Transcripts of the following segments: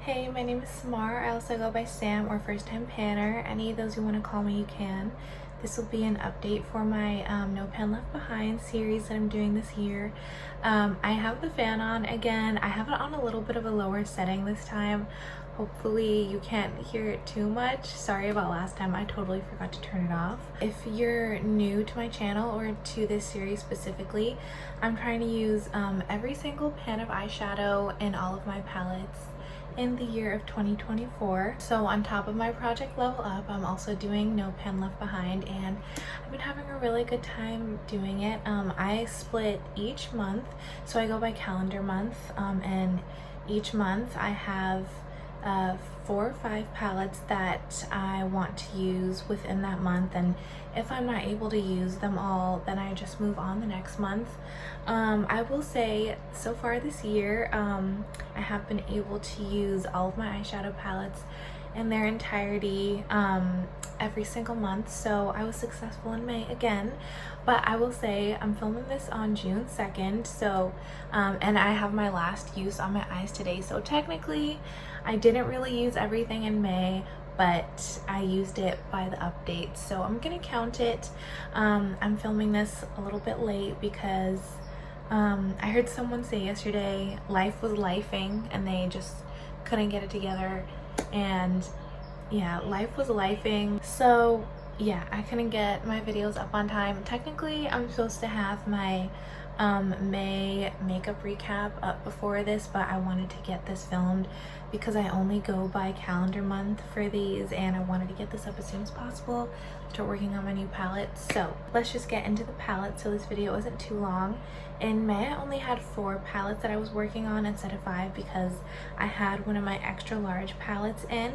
Hey, my name is Samar. I also go by Sam or First Time Panner. Any of those you want to call me, you can. This will be an update for my No Pen Left Behind series that I'm doing this year. I have the fan on again. I have it on a little bit of a lower setting this time. Hopefully you can't hear it too much. Sorry about last time, I totally forgot to turn it off. If you're new to my channel or to this series specifically, I'm trying to use every single pan of eyeshadow in all of my palettes in the year of 2024. So on top of my project Level Up, I'm also doing No Pen Left Behind, and I've been having a really good time doing it. I split each month, so I go by calendar month, and each month I have 4 or 5 palettes that I want to use within that month, and if I'm not able to use them all, then I just move on the next month. I will say so far this year I have been able to use all of my eyeshadow palettes in their entirety every single month, so I was successful in May again. But I will say I'm filming this on June 2nd, so and I have my last use on my eyes today, so technically I didn't really use everything in May, but I used it by the update, so I'm gonna count it. I'm filming this a little bit late because I heard someone say yesterday life was lifing and they just couldn't get it together, and yeah, life was lifing, so yeah, I couldn't get my videos up on time. Technically I'm supposed to have my May makeup recap up before this, but I wanted to get this filmed because I only go by calendar month for these, and I wanted to get this up as soon as possible, start working on my new palette. So let's just get into the palette so this video isn't too long. In May I only had 4 palettes that I was working on instead of 5 because I had one of my extra large palettes in,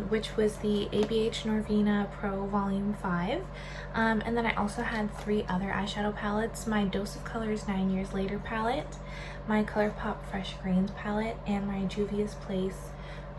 which was the ABH Norvina Pro Volume 5. And then I also had 3 other eyeshadow palettes: my Dose of Colors 9 Years Later palette, my ColourPop Fresh Greens palette, and my Juvia's Place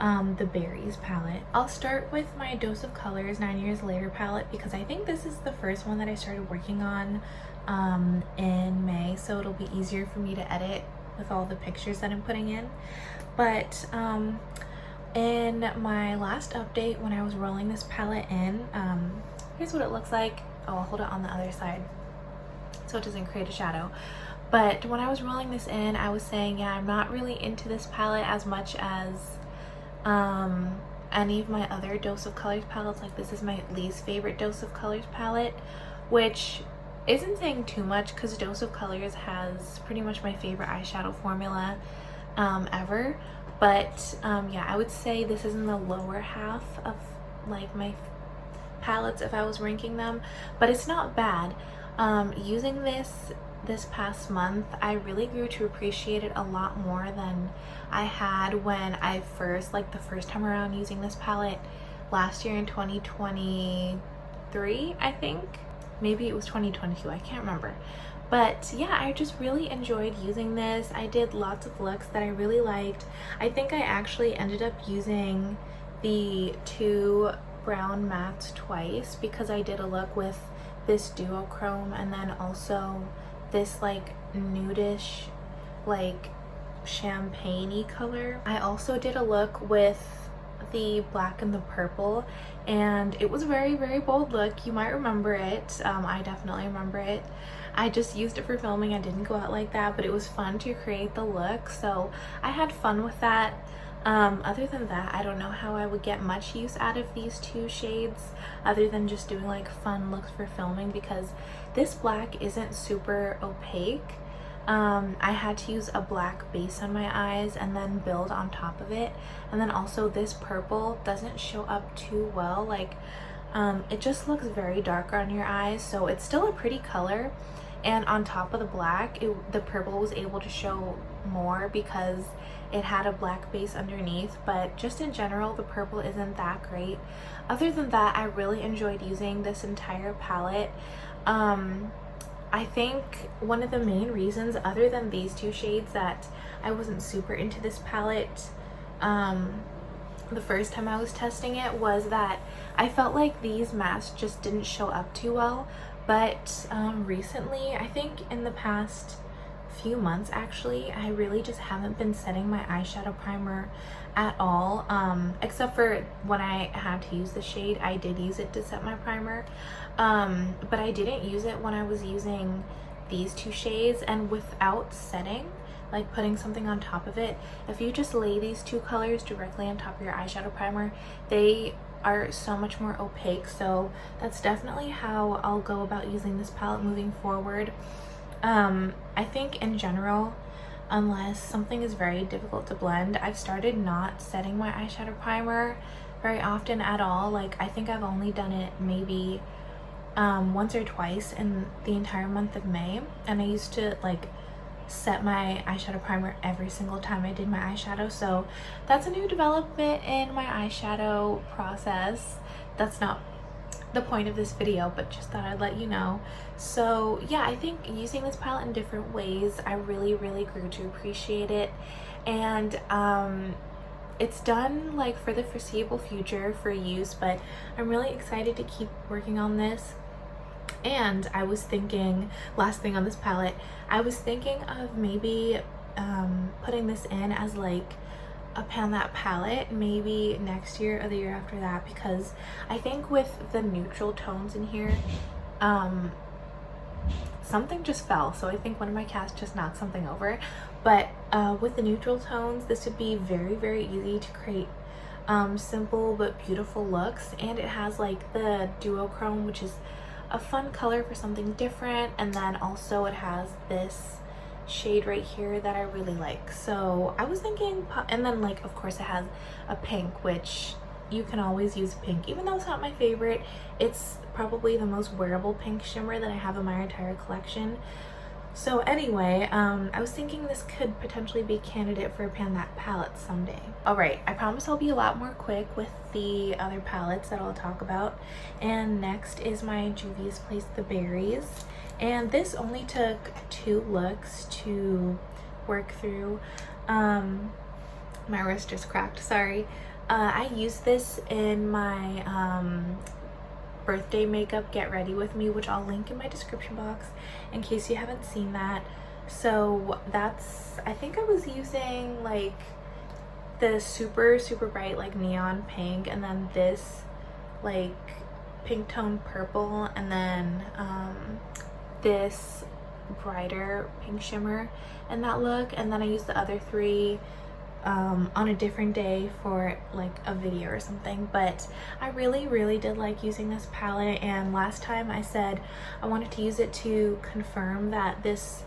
the Berries palette. I'll start with my Dose of Colors 9 Years Later palette because I think this is the first one that I started working on in May, so it'll be easier for me to edit with all the pictures that I'm putting in. But in my last update, when I was rolling this palette in, here's what it looks like. Oh, I'll hold it on the other side so it doesn't create a shadow. But when I was rolling this in, I was saying, yeah, I'm not really into this palette as much as any of my other Dose of Colors palettes. Like, this is my least favorite Dose of Colors palette, which isn't saying too much because Dose of Colors has pretty much my favorite eyeshadow formula ever. But yeah, I would say this is in the lower half of like my palettes if I was ranking them, but it's not bad. Using this past month, I really grew to appreciate it a lot more than I had when I first, like the first time around using this palette last year in 2023, I think. Maybe it was 2022, I can't remember. But yeah, I just really enjoyed using this. I did lots of looks that I really liked. I think I actually ended up using the 2 brown mattes twice because I did a look with this duochrome and then also this like nudish, like champagne-y color. I also did a look with the black and the purple, and it was a very, very bold look. You might remember it. I definitely remember it. I just used it for filming. I didn't go out like that, but it was fun to create the look, so I had fun with that. Other than that, I don't know how I would get much use out of these 2 shades other than just doing like fun looks for filming, because this black isn't super opaque. I had to use a black base on my eyes and then build on top of it, and then also this purple doesn't show up too well. Like it just looks very dark on your eyes, so it's still a pretty color, and on top of the black, the purple was able to show more because it had a black base underneath. But just in general, the purple isn't that great. Other than that, I really enjoyed using this entire palette. I think one of the main reasons, other than these 2 shades, that I wasn't super into this palette the first time I was testing it was that I felt like these masks just didn't show up too well. But recently, I think in the past few months actually, I really just haven't been setting my eyeshadow primer at all, except for when I had to use the shade. I did use it to set my primer, but I didn't use it when I was using these two shades. And without setting, like putting something on top of it, if you just lay these two colors directly on top of your eyeshadow primer, they are so much more opaque. So that's definitely how I'll go about using this palette moving forward. I think in general, unless something is very difficult to blend, I've started not setting my eyeshadow primer very often at all. Like, I think I've only done it maybe once or twice in the entire month of May, and I used to like set my eyeshadow primer every single time I did my eyeshadow. So that's a new development in my eyeshadow process. That's not the point of this video, but just thought I'd let you know. So yeah, I think using this palette in different ways, I really grew to appreciate it. And it's done like for the foreseeable future for use, but I'm really excited to keep working on this. And I was thinking, last thing on this palette, I was thinking of maybe putting this in as like a pan that palette maybe next year or the year after that, because I think with the neutral tones in here, something just fell, so I think one of my cats just knocked something over. But with the neutral tones, this would be very easy to create simple but beautiful looks. And it has like the duochrome, which is a fun color for something different, and then also it has this shade right here that I really like. So I was thinking, and then like of course it has a pink, which you can always use pink, even though it's not my favorite. It's probably the most wearable pink shimmer that I have in my entire collection. So anyway, I was thinking this could potentially be a candidate for a pan that palette someday. Alright, I promise I'll be a lot more quick with the other palettes that I'll talk about. And next is my Juvia's Place The Berries. And this only took 2 looks to work through. My wrist just cracked, sorry. I used this in my birthday makeup Get Ready With Me, which I'll link in my description box in case you haven't seen that. So that's, I think I was using like the super bright like neon pink, and then this like pink tone purple, and then this brighter pink shimmer in that look. And then I used the other 3 on a different day for like a video or something. But I really did like using this palette, and last time I said I wanted to use it to confirm that this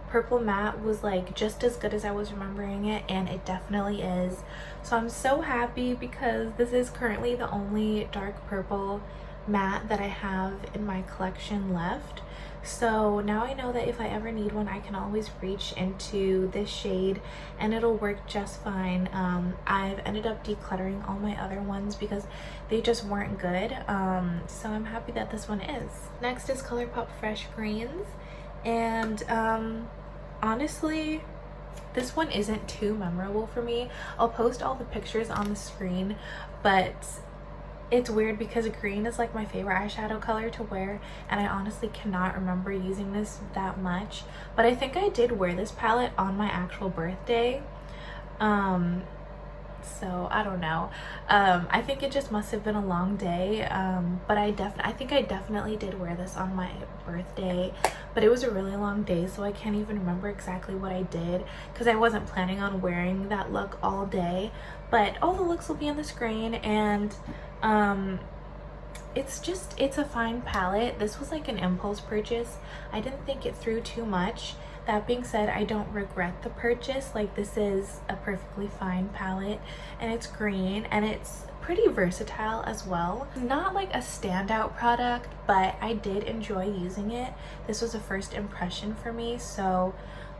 purple matte was like just as good as I was remembering it, and it definitely is. So I'm so happy, because this is currently the only dark purple matte that I have in my collection left. So now I know that if I ever need one, I can always reach into this shade and it'll work just fine. I've ended up decluttering all my other ones because they just weren't good. So I'm happy that this one is. Next is ColourPop Fresh Greens, and honestly, this one isn't too memorable for me. I'll post all the pictures on the screen, but it's weird because green is like my favorite eyeshadow color to wear, and I honestly cannot remember using this that much. But I think I did wear this palette on my actual birthday. So I don't know. I think it just must have been a long day. But I think I definitely did wear this on my birthday, but it was a really long day, so I can't even remember exactly what I did because I wasn't planning on wearing that look all day. But all the looks will be on the screen, and it's a fine palette. This was like an impulse purchase. I didn't think it through too much. That being said, I don't regret the purchase. Like, this is a perfectly fine palette, and it's green, and it's pretty versatile as well. Not like a standout product, but I did enjoy using it. This was a first impression for me, so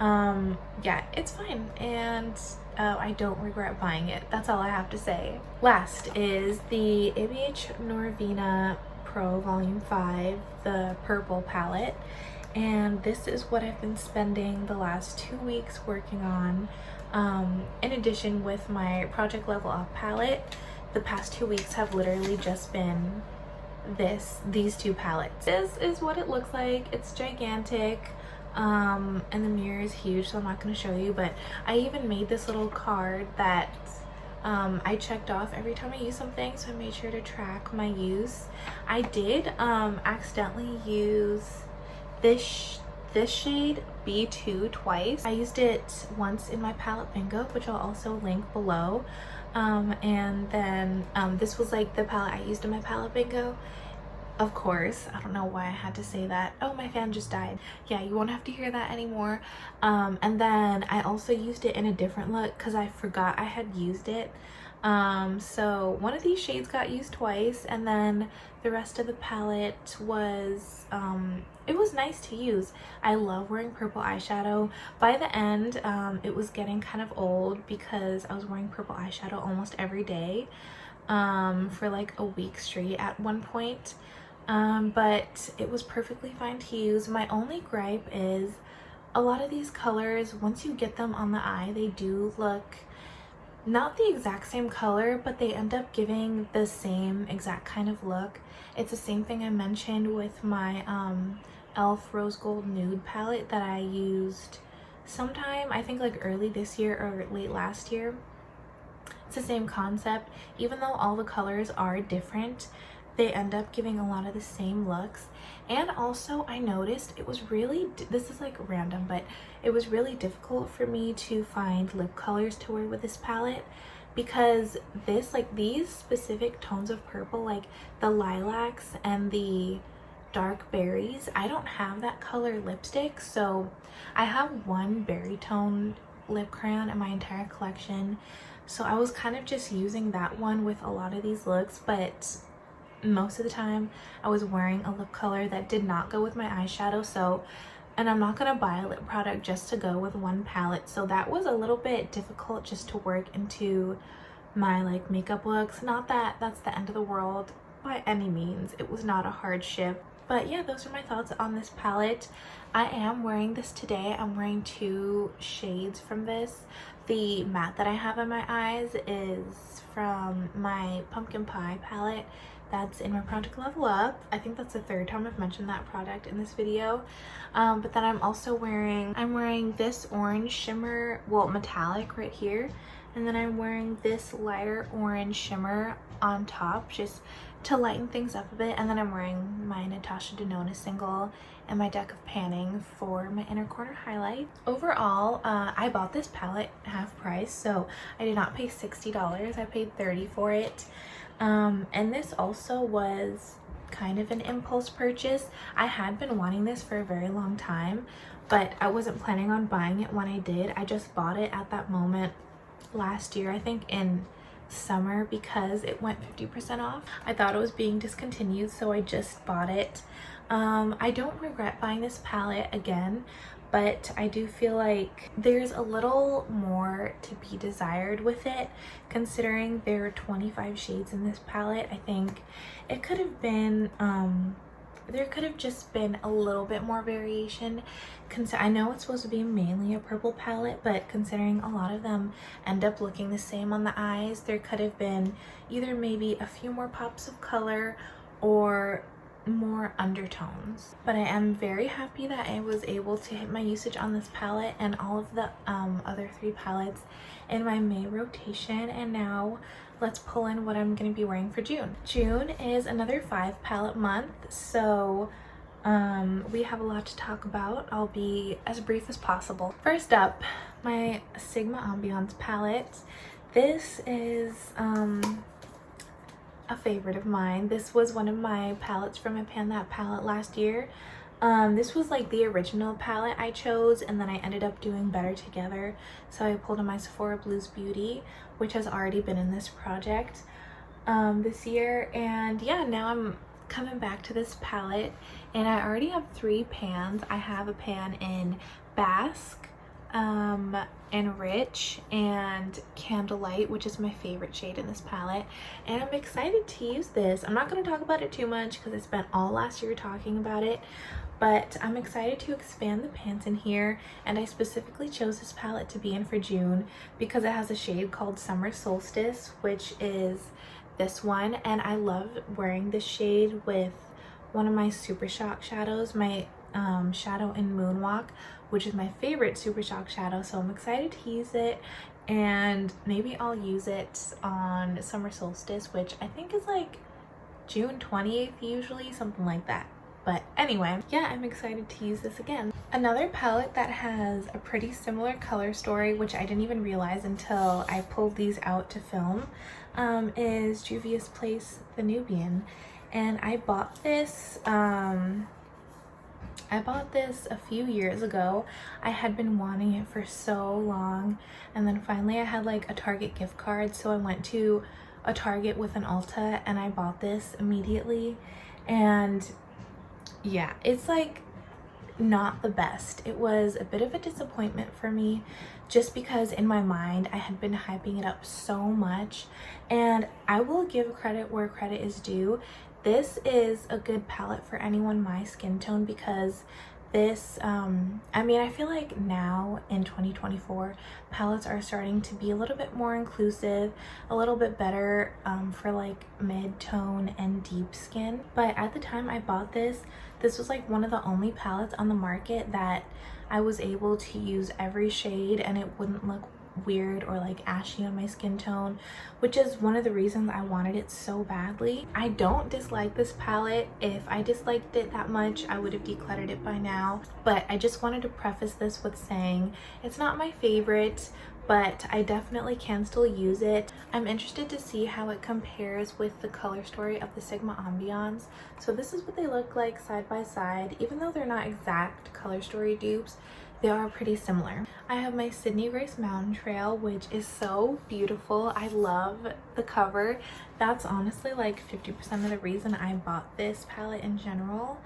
yeah, it's fine, and I don't regret buying it. That's all I have to say. Last is the ABH Norvina Pro Volume 5, the purple palette. And this is what I've been spending the last 2 weeks working on. In addition, with my Project Level Up palette, the past 2 weeks have literally just been these 2 palettes. This is what it looks like. It's gigantic. and the mirror is huge, so I'm not going to show you, but I even made this little card that I checked off every time I use something, so I made sure to track my use. I did accidentally use this shade B2 twice. I used it once in my palette bingo, which I'll also link below, and then this was like the palette I used in my palette bingo. Of course, I don't know why I had to say that. Oh, my fan just died. Yeah, you won't have to hear that anymore. And then I also used it in a different look because I forgot I had used it. So one of these shades got used twice, and then the rest of the palette was, it was nice to use. I love wearing purple eyeshadow. By the end, it was getting kind of old because I was wearing purple eyeshadow almost every day for like a week straight at one point. But it was perfectly fine to use. My only gripe is a lot of these colors, once you get them on the eye, they do look not the exact same color, but they end up giving the same exact kind of look. It's the same thing I mentioned with my e.l.f. Rose Gold Nude palette that I used sometime, I think like early this year or late last year. It's the same concept. Even though all the colors are different, they end up giving a lot of the same looks. And also I noticed it was really, this is like random, but it was really difficult for me to find lip colors to wear with this palette, because this, like these specific tones of purple, like the lilacs and the dark berries, I don't have that color lipstick. So I have one berry toned lip crayon in my entire collection, so I was kind of just using that one with a lot of these looks, but most of the time I was wearing a lip color that did not go with my eyeshadow. So, and I'm not gonna buy a lip product just to go with one palette, so that was a little bit difficult just to work into my like makeup looks. Not that that's the end of the world by any means, it was not a hardship. But yeah, those are my thoughts on this palette. I am wearing this today. I'm wearing two shades from this. The matte that I have on my eyes is from my Pumpkin Pie palette that's in my Project Level Up. I think that's the third time I've mentioned that product in this video. But then I'm also wearing this orange shimmer, well, metallic right here. And then I'm wearing this lighter orange shimmer on top just to lighten things up a bit. And then I'm wearing my Natasha Denona single and my deck of panning for my inner corner highlight. Overall, I bought this palette half price, so I did not pay $60. I paid $30 for it. And this also was kind of an impulse purchase. I had been wanting this for a very long time, but I wasn't planning on buying it when I did. I just bought it at that moment last year, I think in summer, because it went 50% off. I thought it was being discontinued, so I just bought it. I don't regret buying this palette again, but I do feel like there's a little more to be desired with it, considering there are 25 shades in this palette. I think it could have been, there could have just been a little bit more variation. I know it's supposed to be mainly a purple palette, but considering a lot of them end up looking the same on the eyes, there could have been either maybe a few more pops of color or more undertones. But I am very happy that I was able to hit my usage on this palette and all of the other three palettes in my May rotation. And now let's pull in what I'm going to be wearing for June. June is another 5 palette month, so we have a lot to talk about. I'll be as brief as possible. First up, my Sigma Ambiance palette. This is a favorite of mine. This was one of my palettes from my Pan That palette last year. This was like the original palette I chose, and then I ended up doing Better Together, so I pulled in my Sephora Blues Beauty, which has already been in this project this year. And yeah, now I'm coming back to this palette, and I already have 3 pans. I have a pan in Basque, and Rich, and Candlelight, which is my favorite shade in this palette, and I'm excited to use this. I'm not going to talk about it too much because I spent all last year talking about it, but I'm excited to expand the pans in here, and I specifically chose this palette to be in for June because it has a shade called Summer Solstice, which is this one, and I love wearing this shade with one of my Super Shock shadows. My shadow in Moonwalk, which is my favorite Super Shock shadow, so I'm excited to use it. And maybe I'll use it on summer solstice, which I think is like June 28th usually, something like that. But anyway, yeah, I'm excited to use this again. Another palette that has a pretty similar color story, which I didn't even realize until I pulled these out to film, is Juvia's Place The Nubian. And I bought this a few years ago. I had been wanting it for so long, and then finally I had like a Target gift card, so I went to a Target with an Ulta and I bought this immediately. And yeah, it's like not the best. It was a bit of a disappointment for me, just because in my mind I had been hyping it up so much. And I will give credit where credit is due. This is a good palette for anyone my skin tone, because this I mean, I feel like now in 2024 palettes are starting to be a little bit more inclusive, a little bit better for like mid-tone and deep skin. But at the time I bought this was like one of the only palettes on the market that I was able to use every shade and it wouldn't look weird or like ashy on my skin tone, which is one of the reasons I wanted it so badly. I don't dislike this palette. If I disliked it that much, I would have decluttered it by now. But I just wanted to preface this with saying it's not my favorite, but I definitely can still use it. I'm interested to see how it compares with the color story of the Sigma Ambiance. So this is what they look like side by side. Even though they're not exact color story dupes, they are pretty similar. I have my Sydney Grace Mountain Trail, which is so beautiful. I love the cover. That's honestly like 50% of the reason I bought this palette in general.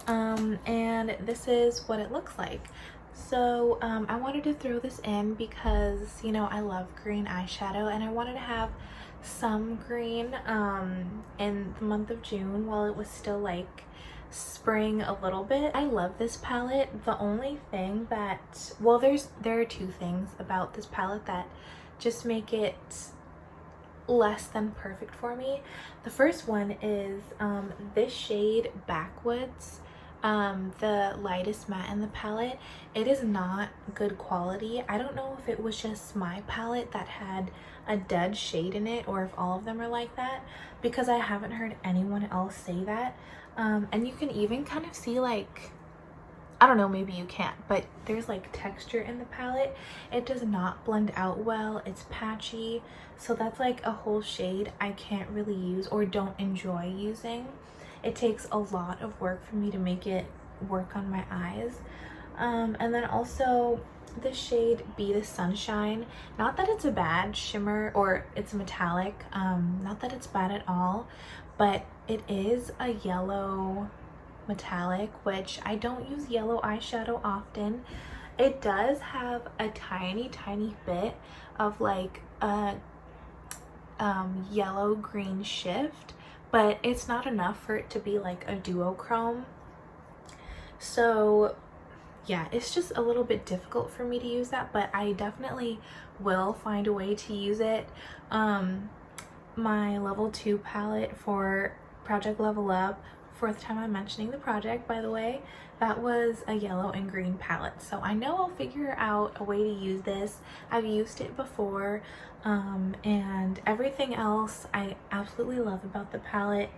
And this is what it looks like. So I wanted to throw this in because, you know, I love green eyeshadow and I wanted to have some green in the month of June while it was still like spring a little bit. I love this palette. The only thing that, well, there are two things about this palette that just make it less than perfect for me. The first one is this shade Backwoods, the lightest matte in the palette. It is not good quality. I don't know if it was just my palette that had a dead shade in it or if all of them are like that, because I haven't heard anyone else say that. And you can even kind of see like, I don't know, maybe you can't, but there's like texture in the palette. It does not blend out well. It's patchy. So that's like a whole shade I can't really use or don't enjoy using. It takes a lot of work for me to make it work on my eyes. And then also the shade Be the Sunshine. Not that it's a bad shimmer or it's metallic. Not that it's bad at all, but it is a yellow metallic, which I don't use yellow eyeshadow often. It does have a tiny bit of like a yellow green shift, but it's not enough for it to be like a duochrome. So yeah, it's just a little bit difficult for me to use that, but I definitely will find a way to use it. My level 2 palette for Project Level Up, fourth time I'm mentioning the project, by the way, that was a yellow and green palette. So I know I'll figure out a way to use this. I've used it before, and everything else I absolutely love about the palette.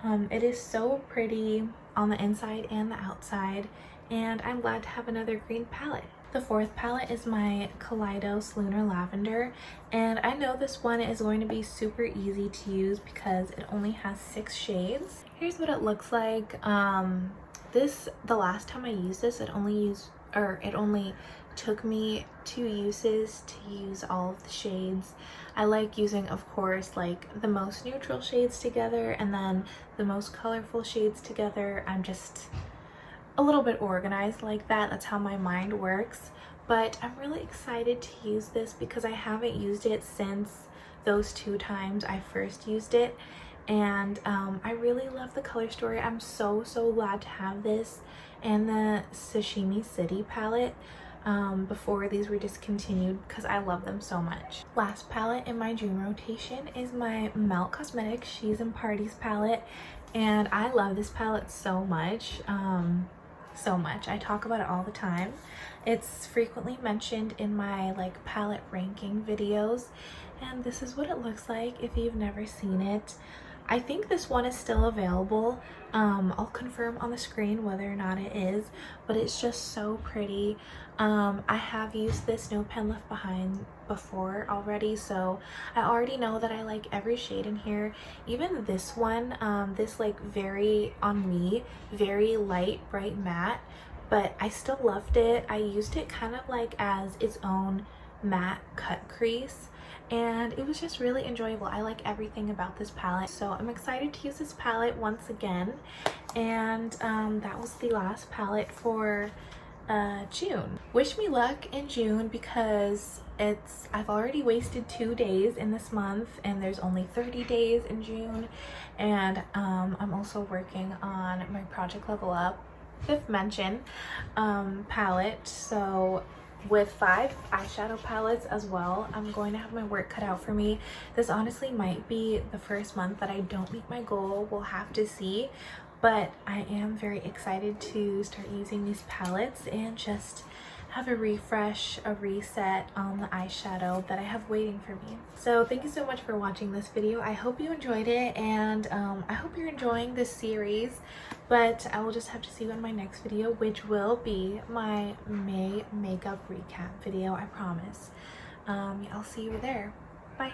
It is so pretty on the inside and the outside, and I'm glad to have another green palette. The fourth palette is my Kaleidos Lunar Lavender, and I know this one is going to be super easy to use because it only has 6 shades. Here's what it looks like. The last time I used this, it only took me 2 uses to use all of the shades. I like using, of course, like the most neutral shades together and then the most colorful shades together. I'm just a little bit organized like that. That's how my mind works. But I'm really excited to use this because I haven't used it since those 2 times I first used it, and I really love the color story. I'm so glad to have this and the Sashimi City palette before these were discontinued because I love them so much. Last palette in my dream rotation is my Melt Cosmetics She's in Parties palette, and I love this palette so much. so much. I talk about it all the time. It's frequently mentioned in my like palette ranking videos, and this is what it looks like if you've never seen it. I think this one is still available. I'll confirm on the screen whether or not it is, but it's just so pretty. I have used this No Pen Left Behind before already, so I already know that I like every shade in here. Even this one, this like very, on me, very light, bright matte, but I still loved it. I used it kind of like as its own matte cut crease, and it was just really enjoyable. I like everything about this palette, so I'm excited to use this palette once again. And that was the last palette for June. Wish me luck in June, because I've already wasted 2 days in this month, and there's only 30 days in June. And I'm also working on my Project Level Up 5th Mention palette, so with 5 eyeshadow palettes as well, I'm going to have my work cut out for me. This honestly might be the first month that I don't meet my goal. We'll have to see, but I am very excited to start using these palettes and just have a refresh, a reset on the eyeshadow that I have waiting for me. So thank you so much for watching this video. I hope you enjoyed it, and I hope you're enjoying this series, but I will just have to see you in my next video, which will be my May makeup recap video, I promise. I'll see you there. Bye.